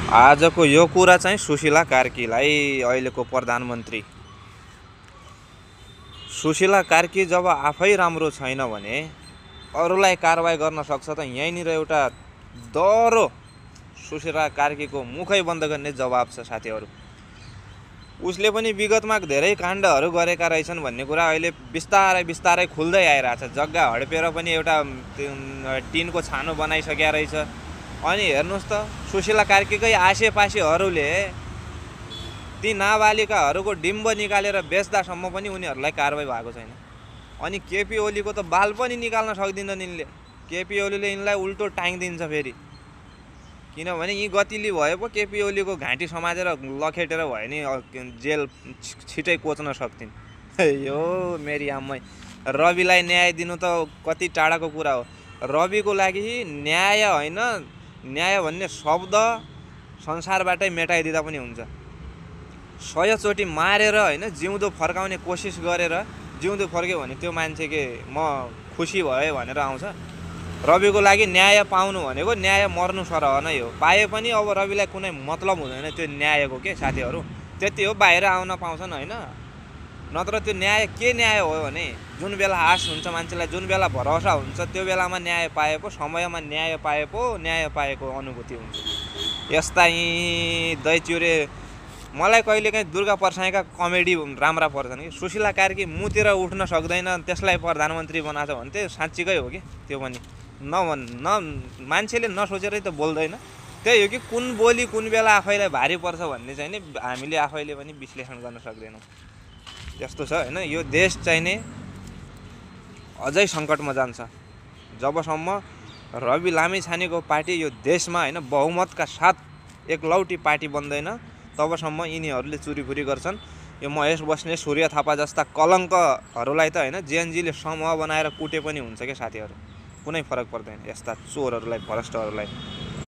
आजको यो कुरा चाहिँ सुशीला कार्कीलाई अहिलेको प्रधानमन्त्री सुशीला कार्की जब आफै राम्रो छैन भने अरूलाई कारबाही गर्न सक्छ त यहीँनिर एउटा दह्रो सुशीला कार्कीको मुखै बन्द गर्ने जवाब छ साथीहरू। उसले पनि विगतमा धेरै काण्डहरू गरेका रहेछन् भन्ने कुरा अहिले बिस्तारै बिस्तारै खुल्दै आइरहेछ। जग्गा हडपेर पनि एउटा टिनको छानो बनाइसकेका रहेछ। अनि हेर्नुहोस् त सुशीला कार्कीकै आसेपासेहरूले ती नाबालिकाहरूको डिम्ब निकालेर बेच्दासम्म पनि उनीहरूलाई कारबाही भएको छैन। अनि केपी ओलीको त बाल पनि निकाल्न सक्दिनन् यिनले। केपी ओलीले यिनलाई उल्टो टाङ्दिन्छ फेरि, किनभने यी गतिली भए पो केपी ओलीको घाँटी समातेर लखेटेर भयो नि जेल छिटै कोच्न सक्थिन्। यो मेरी आम्मै, रविलाई न्याय दिनु त कति टाढाको कुरा हो। रविको लागि न्याय होइन, न्याय भन्ने शब्द संसारबाटै मेटाइदिँदा पनि हुन्छ। 100 चोटि मारेर होइन जिउँदो फर्काउने कोसिस गरेर जिउँदो फर्क्यो भने त्यो मान्छे के म खुसी भए भनेर आउँछ। रविको लागि न्याय पाउनु भनेको न्याय मर्नु सरह नै हो। पाए पनि अब रविलाई कुनै मतलब हुँदैन त्यो न्यायको के साथीहरू, त्यति हो। बाहिर आउन पाउँछन् होइन, नत्र त्यो न्याय के न्याय हो भने जुन बेला आश हुन्छ मान्छेलाई, जुन बेला भरोसा हुन्छ त्यो बेलामा न्याय पाए पो, समयमा न्याय पाए पो न्याय पाएको अनुभूति हुन्छ। यस्ता यी दैच्युरे मलाई कहिलेकाहीँ दुर्गा परसाईका कमेडी राम्रा पर्छन् कि। सुशीला कार्की मुतिर उठ्न सक्दैन त्यसलाई प्रधानमन्त्री बनाएको भने त्यो साँच्चीकै हो कि। त्यो पनि मान्छेले नसोचेरै त बोल्दैन। त्यही हो कि कुन बोली कुन बेला आफैलाई भारी पर्छ भन्ने चाहिँ नि हामीले आफैले पनि विश्लेषण गर्न सक्दैनौँ। त्यस्तो छ होइन। यो देश चाहिँ नि अझै सङ्कटमा जान्छ जबसम्म रवि लामिछानेको पार्टी यो देशमा होइन बहुमतका साथ एकलौटी पार्टी बन्दैन तबसम्म यिनीहरूले चुरीफुरी गर्छन्। यो महेश बस्ने, सूर्य थापा जस्ता कलङ्कहरूलाई त होइन जेएनजीले समूह बनाएर कुटे पनि हुन्छ क्या साथीहरू, कुनै फरक पर्दैन यस्ता चोरहरूलाई, भ्रष्टहरूलाई।